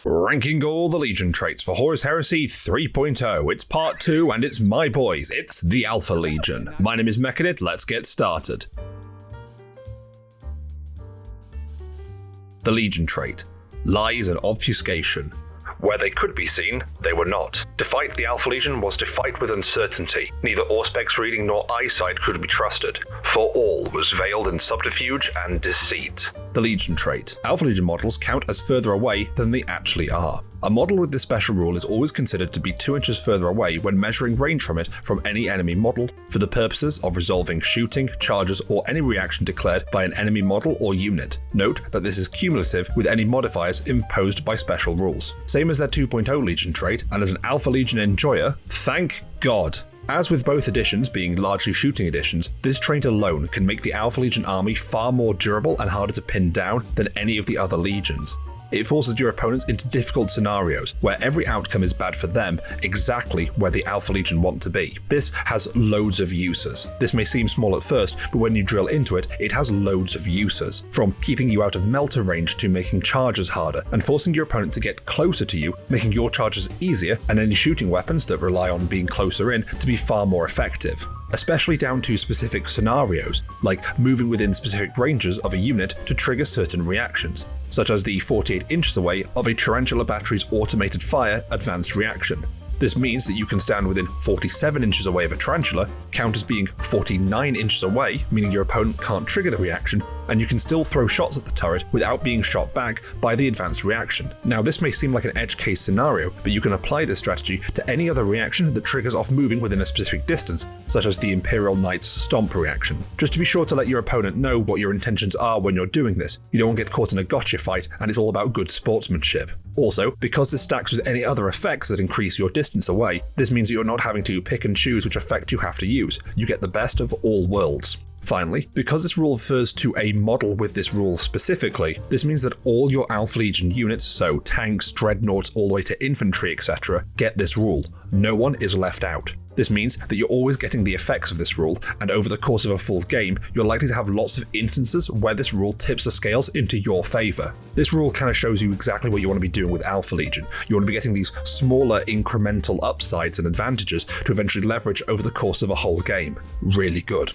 Ranking all the Legion traits for Horus Heresy 3.0. It's part 2 and it's my boys, it's the Alpha Legion. My name is Mechanid, let's get started. The Legion trait. Lies and obfuscation. Where they could be seen, they were not. To fight the Alpha Legion was to fight with uncertainty. Neither Auspex reading nor eyesight could be trusted, for all was veiled in subterfuge and deceit. The Legion trait. Alpha Legion models count as further away than they actually are. A model with this special rule is always considered to be 2 inches further away when measuring range from it from any enemy model for the purposes of resolving shooting, charges, or any reaction declared by an enemy model or unit. Note that this is cumulative with any modifiers imposed by special rules. Same as their 2.0 Legion trait, and as an Alpha Legion enjoyer, thank God. As with both editions being largely shooting editions, this trait alone can make the Alpha Legion army far more durable and harder to pin down than any of the other legions. It forces your opponents into difficult scenarios where every outcome is bad for them, exactly where the Alpha Legion want to be. This has loads of uses. This may seem small at first, but when you drill into it, it has loads of uses. From keeping you out of melter range to making charges harder, and forcing your opponent to get closer to you, making your charges easier, and any shooting weapons that rely on being closer in to be far more effective. Especially down to specific scenarios, like moving within specific ranges of a unit to trigger certain reactions, such as the 48 inches away of a Tarantula battery's automated fire advanced reaction. This means that you can stand within 47 inches away of a Tarantula, count as being 49 inches away, meaning your opponent can't trigger the reaction, and you can still throw shots at the turret without being shot back by the advanced reaction. Now, this may seem like an edge case scenario, but you can apply this strategy to any other reaction that triggers off moving within a specific distance, such as the Imperial Knight's Stomp reaction. Just to be sure to let your opponent know what your intentions are when you're doing this. You don't want to get caught in a gotcha fight, and it's all about good sportsmanship. Also, because this stacks with any other effects that increase your distance away, this means that you're not having to pick and choose which effect you have to use. You get the best of all worlds. Finally, because this rule refers to a model with this rule specifically, this means that all your Alpha Legion units, so tanks, dreadnoughts, all the way to infantry, etc., get this rule. No one is left out. This means that you're always getting the effects of this rule, and over the course of a full game, you're likely to have lots of instances where this rule tips the scales into your favour. This rule kind of shows you exactly what you want to be doing with Alpha Legion. You want to be getting these smaller incremental upsides and advantages to eventually leverage over the course of a whole game. Really good.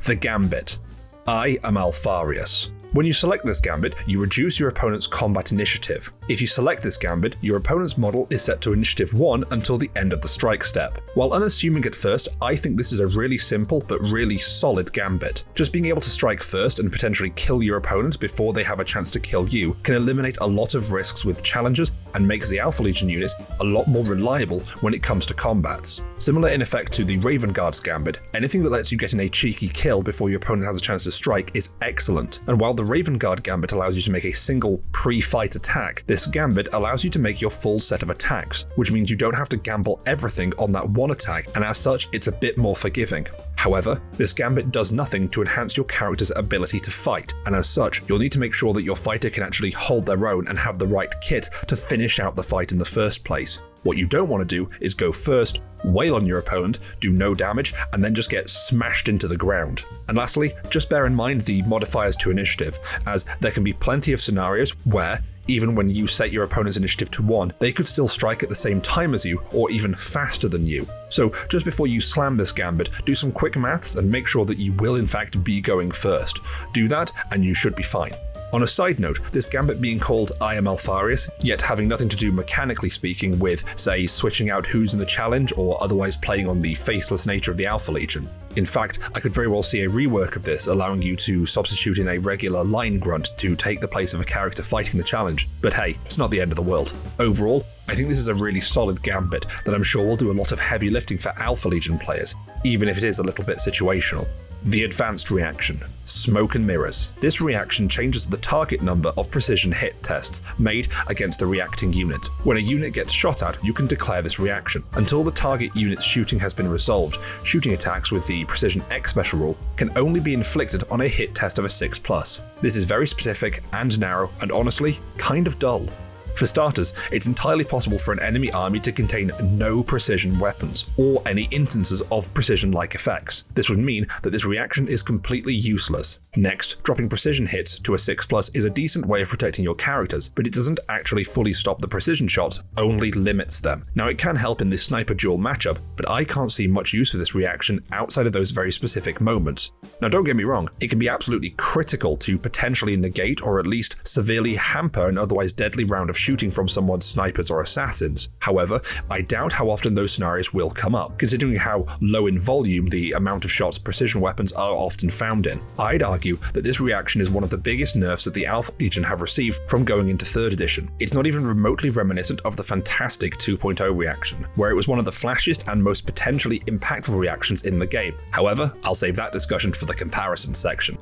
The Gambit. I am Alfarius. When you select this Gambit, you reduce your opponent's combat initiative. If you select this Gambit, your opponent's model is set to initiative 1 until the end of the strike step. While unassuming at first, I think this is a really simple but really solid Gambit. Just being able to strike first and potentially kill your opponent before they have a chance to kill you can eliminate a lot of risks with challenges and makes the Alpha Legion units a lot more reliable when it comes to combats. Similar in effect to the Raven Guard's Gambit, anything that lets you get in a cheeky kill before your opponent has a chance to strike is excellent. And while the Raven Guard Gambit allows you to make a single pre-fight attack, this Gambit allows you to make your full set of attacks, which means you don't have to gamble everything on that one attack, and as such, it's a bit more forgiving. However, this Gambit does nothing to enhance your character's ability to fight, and as such, you'll need to make sure that your fighter can actually hold their own and have the right kit to finish out the fight in the first place. What you don't want to do is go first, wail on your opponent, do no damage, and then just get smashed into the ground. And lastly, just bear in mind the modifiers to initiative, as there can be plenty of scenarios where, even when you set your opponent's initiative to 1, they could still strike at the same time as you, or even faster than you. So just before you slam this Gambit, do some quick maths and make sure that you will in fact be going first. Do that and you should be fine. On a side note, this Gambit being called I am Alfarius, yet having nothing to do mechanically speaking with, say, switching out who's in the challenge or otherwise playing on the faceless nature of the Alpha Legion. In fact, I could very well see a rework of this allowing you to substitute in a regular line grunt to take the place of a character fighting the challenge, but hey, it's not the end of the world. Overall, I think this is a really solid Gambit that I'm sure will do a lot of heavy lifting for Alpha Legion players, even if it is a little bit situational. The Advanced Reaction. Smoke and Mirrors. This reaction changes the target number of precision hit tests made against the reacting unit. When a unit gets shot at, you can declare this reaction. Until the target unit's shooting has been resolved, shooting attacks with the Precision X special rule can only be inflicted on a hit test of a 6+. This is very specific and narrow, and honestly, kind of dull. For starters, it's entirely possible for an enemy army to contain no precision weapons, or any instances of precision-like effects. This would mean that this reaction is completely useless. Next, dropping precision hits to a 6+ is a decent way of protecting your characters, but it doesn't actually fully stop the precision shots, only limits them. Now it can help in this sniper duel matchup, but I can't see much use for this reaction outside of those very specific moments. Now don't get me wrong, it can be absolutely critical to potentially negate or at least severely hamper an otherwise deadly round of shooting from someone's snipers or assassins. However, I doubt how often those scenarios will come up, considering how low in volume the amount of shots precision weapons are often found in. I'd argue that this reaction is one of the biggest nerfs that the Alpha Legion have received from going into 3rd edition. It's not even remotely reminiscent of the fantastic 2.0 reaction, where it was one of the flashiest and most potentially impactful reactions in the game. However, I'll save that discussion for the comparison section.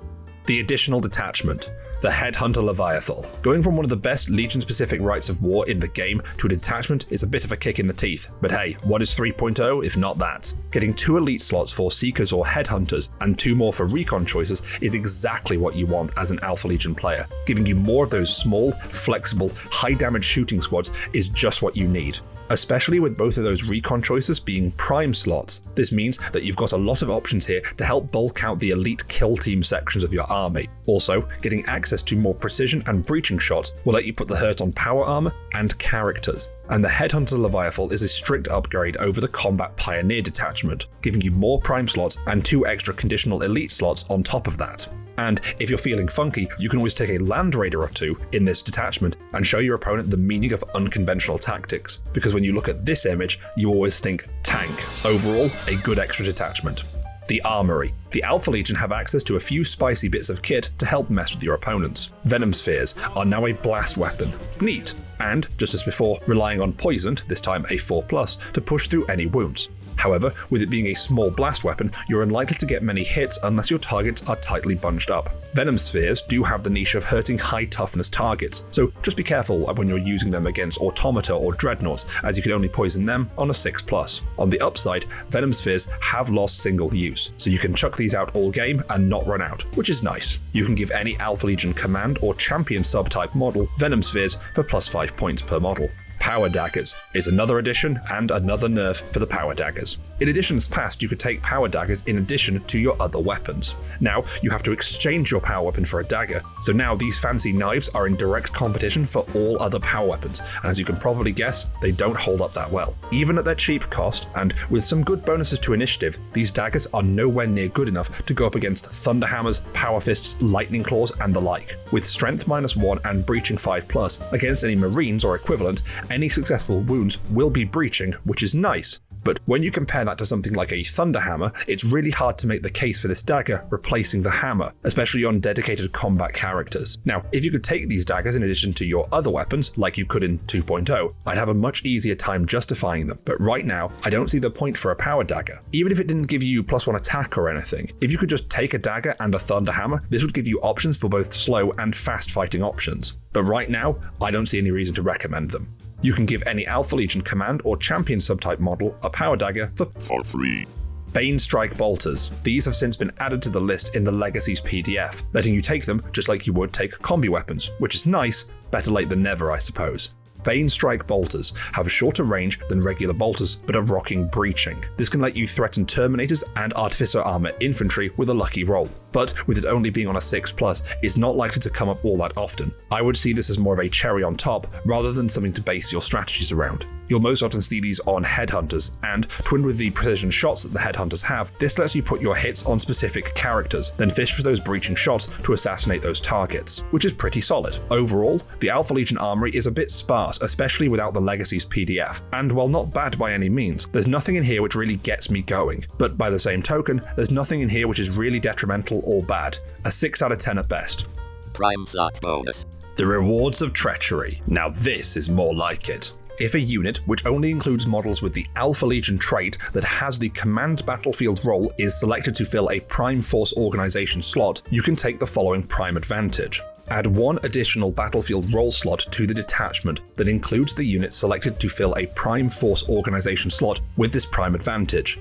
The additional detachment. The Headhunter Leviathan. Going from one of the best Legion-specific rights of war in the game to a detachment is a bit of a kick in the teeth, but hey, what is 3.0 if not that? Getting 2 elite slots for Seekers or Headhunters and 2 more for Recon choices is exactly what you want as an Alpha Legion player. Giving you more of those small, flexible, high-damage shooting squads is just what you need. Especially with both of those recon choices being prime slots. This means that you've got a lot of options here to help bulk out the elite kill team sections of your army. Also, getting access to more precision and breaching shots will let you put the hurt on power armor and characters. And the Headhunter Leviathan is a strict upgrade over the Combat Pioneer detachment, giving you more prime slots and 2 extra conditional elite slots on top of that. And if you're feeling funky, you can always take a Land Raider or 2 in this detachment and show your opponent the meaning of unconventional tactics, because when you look at this image, you always think tank. Overall, a good extra detachment. The Armoury. The Alpha Legion have access to a few spicy bits of kit to help mess with your opponents. Venom Spheres are now a blast weapon. Neat. And, just as before, relying on Poisoned, this time a 4+, to push through any wounds. However, with it being a small blast weapon, you're unlikely to get many hits unless your targets are tightly bunched up. Venom Spheres do have the niche of hurting high toughness targets, so just be careful when you're using them against Automata or Dreadnoughts, as you can only poison them on a 6+. On the upside, Venom Spheres have lost single use, so you can chuck these out all game and not run out, which is nice. You can give any Alpha Legion command or champion subtype model Venom Spheres for +5 points per model. Power Daggers is another addition and another nerf for the Power Daggers. In editions past, you could take Power Daggers in addition to your other weapons. Now, you have to exchange your power weapon for a dagger, so now these fancy knives are in direct competition for all other power weapons, and as you can probably guess, they don't hold up that well. Even at their cheap cost, and with some good bonuses to initiative, these daggers are nowhere near good enough to go up against Thunderhammers, Power Fists, Lightning Claws, and the like. With Strength -1 and Breaching 5+, against any Marines or equivalent, any successful wounds will be breaching, which is nice. But when you compare that to something like a Thunderhammer, it's really hard to make the case for this dagger replacing the hammer, especially on dedicated combat characters. Now, if you could take these daggers in addition to your other weapons, like you could in 2.0, I'd have a much easier time justifying them, but right now, I don't see the point for a power dagger. Even if it didn't give you +1 attack or anything, if you could just take a dagger and a Thunderhammer, this would give you options for both slow and fast fighting options. But right now, I don't see any reason to recommend them. You can give any Alpha Legion command or champion subtype model a power dagger for free. Bane Strike Bolters. These have since been added to the list in the Legacies PDF, letting you take them just like you would take combi weapons, which is nice, better late than never I suppose. Bane Strike Bolters have a shorter range than regular bolters, but are rocking breaching. This can let you threaten Terminators and Artificer Armor infantry with a lucky roll, but with it only being on a 6+, it's not likely to come up all that often. I would see this as more of a cherry on top, rather than something to base your strategies around. You'll most often see these on Headhunters, and twinned with the precision shots that the Headhunters have, this lets you put your hits on specific characters, then fish for those breaching shots to assassinate those targets, which is pretty solid. Overall, the Alpha Legion Armoury is a bit sparse, especially without the Legacies PDF, and while not bad by any means, there's nothing in here which really gets me going, but by the same token, there's nothing in here which is really detrimental or bad. A 6 out of 10 at best. Prime slot bonus. The Rewards of Treachery. Now this is more like it. If a unit, which only includes models with the Alpha Legion trait that has the Command Battlefield role, is selected to fill a Prime Force Organization slot, you can take the following Prime Advantage. Add 1 additional Battlefield role slot to the detachment that includes the unit selected to fill a Prime Force Organization slot with this Prime Advantage.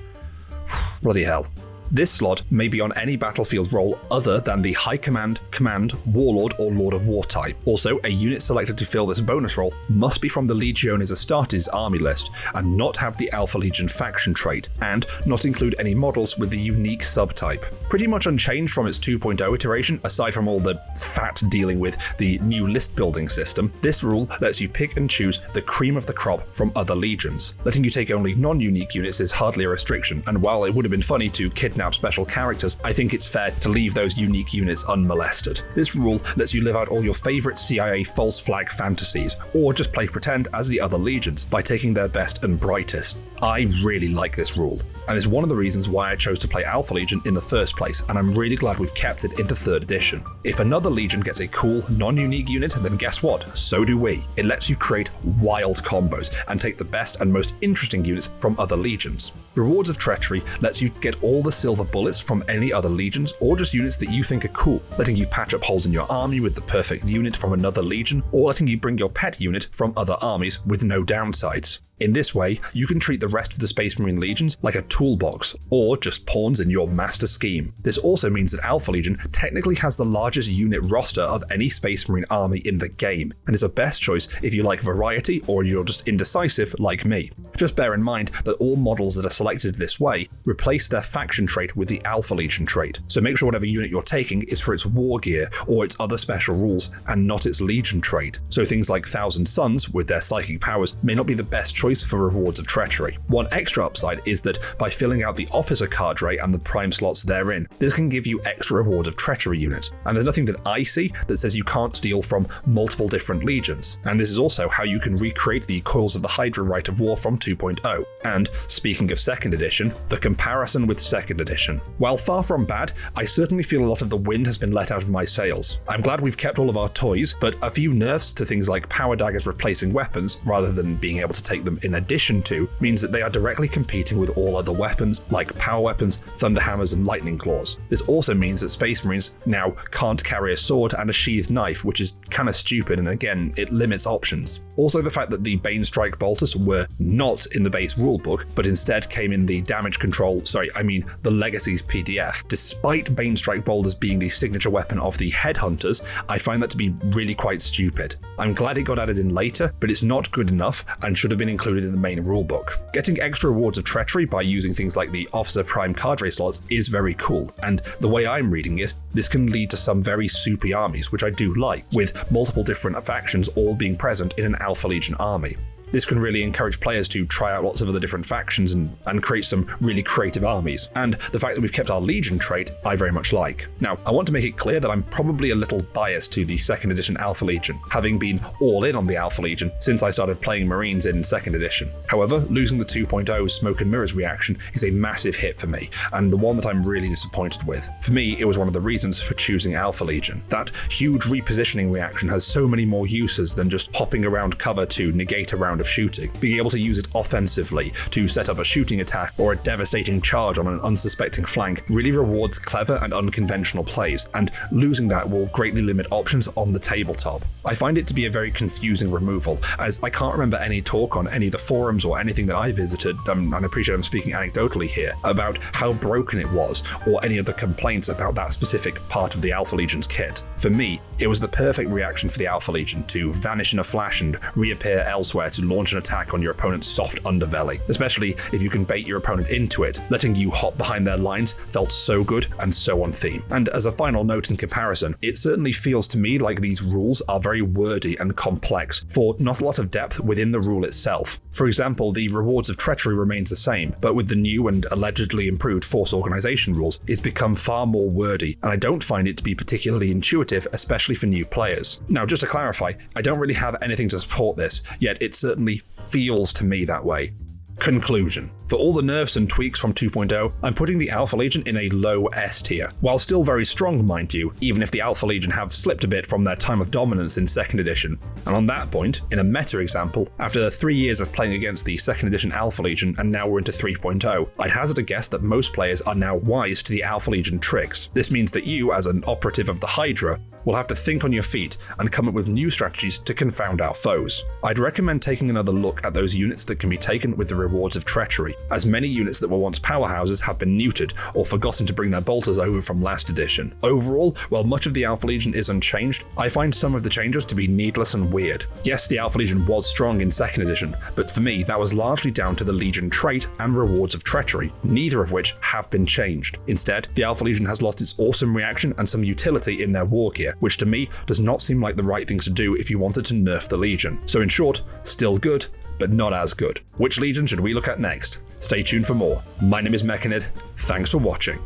Bloody hell. This slot may be on any battlefield role other than the High Command, Command, Warlord, or Lord of War type. Also, a unit selected to fill this bonus role must be from the Legiones Astartes army list and not have the Alpha Legion faction trait, and not include any models with the unique subtype. Pretty much unchanged from its 2.0 iteration, aside from all the fat dealing with the new list building system, this rule lets you pick and choose the cream of the crop from other legions. Letting you take only non-unique units is hardly a restriction, and while it would have been funny to kidnap special characters, I think it's fair to leave those unique units unmolested. This rule lets you live out all your favourite CIA false flag fantasies, or just play pretend as the other legions by taking their best and brightest. I really like this rule, and it's one of the reasons why I chose to play Alpha Legion in the first place, and I'm really glad we've kept it into 3rd edition. If another legion gets a cool, non-unique unit, then guess what? So do we. It lets you create wild combos and take the best and most interesting units from other legions. Rewards of Treachery lets you get all the silver bullets from any other legions or just units that you think are cool, letting you patch up holes in your army with the perfect unit from another legion, or letting you bring your pet unit from other armies with no downsides. In this way, you can treat the rest of the Space Marine legions like a toolbox, or just pawns in your master scheme. This also means that Alpha Legion technically has the largest unit roster of any Space Marine army in the game, and is a best choice if you like variety or you're just indecisive like me. Just bear in mind that all models that are selected this way replace their faction trait with the Alpha Legion trait, so make sure whatever unit you're taking is for its war gear or its other special rules and not its Legion trait. So things like Thousand Suns with their psychic powers may not be the best choice for Rewards of Treachery. One extra upside is that by filling out the officer cadre and the prime slots therein, this can give you extra Rewards of Treachery units, and there's nothing that I see that says you can't steal from multiple different legions. And this is also how you can recreate the Coils of the Hydra Rite of War from 2.0. And speaking of 2nd edition, the comparison with 2nd edition. While far from bad, I certainly feel a lot of the wind has been let out of my sails. I'm glad we've kept all of our toys, but a few nerfs to things like power daggers replacing weapons rather than being able to take them in addition to means that they are directly competing with all other weapons like power weapons, thunder hammers, and lightning claws. This also means that Space Marines now can't carry a sword and a sheathed knife, which is kind of stupid, and again, it limits options. Also, the fact that the Banestrike Bolters were not in the base rulebook, but instead came in the the Legacies PDF. Despite Banestrike Bolters being the signature weapon of the Headhunters, I find that to be really quite stupid. I'm glad it got added in later, but it's not good enough and should have been included in the main rulebook. Getting extra Rewards of Treachery by using things like the Officer Prime cadre slots is very cool, and the way I'm reading it, this can lead to some very soupy armies, which I do like, with multiple different factions all being present in an Alpha Legion army. This can really encourage players to try out lots of other different factions and create some really creative armies. And the fact that we've kept our Legion trait, I very much like. Now, I want to make it clear that I'm probably a little biased to the 2nd edition Alpha Legion, having been all in on the Alpha Legion since I started playing Marines in 2nd edition. However, losing the 2.0 Smoke and Mirrors reaction is a massive hit for me, and the one that I'm really disappointed with. For me, it was one of the reasons for choosing Alpha Legion. That huge repositioning reaction has so many more uses than just hopping around cover to negate a round of shooting. Being able to use it offensively to set up a shooting attack or a devastating charge on an unsuspecting flank really rewards clever and unconventional plays, and losing that will greatly limit options on the tabletop. I find it to be a very confusing removal, as I can't remember any talk on any of the forums or anything that I visited, and I appreciate I'm speaking anecdotally here, about how broken it was or any other complaints about that specific part of the Alpha Legion's kit. For me, it was the perfect reaction for the Alpha Legion to vanish in a flash and reappear elsewhere to launch an attack on your opponent's soft underbelly, especially if you can bait your opponent into it. Letting you hop behind their lines felt so good and so on theme. And as a final note in comparison, it certainly feels to me like these rules are very wordy and complex, for not a lot of depth within the rule itself. For example, the Rewards of Treachery remains the same, but with the new and allegedly improved Force Organization rules, it's become far more wordy, and I don't find it to be particularly intuitive, especially for new players. Now, just to clarify, I don't really have anything to support this, yet it certainly feels to me that way. Conclusion. For all the nerfs and tweaks from 2.0, I'm putting the Alpha Legion in a low S tier. While still very strong, mind you, even if the Alpha Legion have slipped a bit from their time of dominance in 2nd edition. And on that point, in a meta example, after 3 years of playing against the 2nd edition Alpha Legion and now we're into 3.0, I'd hazard a guess that most players are now wise to the Alpha Legion tricks. This means that you, as an operative of the Hydra, will have to think on your feet and come up with new strategies to confound our foes. I'd recommend taking another look at those units that can be taken with the rewards of treachery, as many units that were once powerhouses have been neutered or forgotten to bring their bolters over from last edition. Overall, while much of the Alpha Legion is unchanged, I find some of the changes to be needless and weird. Yes, the Alpha Legion was strong in 2nd edition, but for me that was largely down to the Legion trait and rewards of treachery, neither of which have been changed. Instead, the Alpha Legion has lost its awesome reaction and some utility in their war gear, which to me does not seem like the right thing to do if you wanted to nerf the Legion. So in short, still good, but not as good. Which Legion should we look at next? Stay tuned for more. My name is Mechanid, thanks for watching.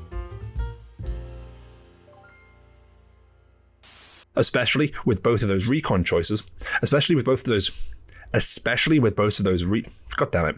Especially with both of those recon choices, God damn it.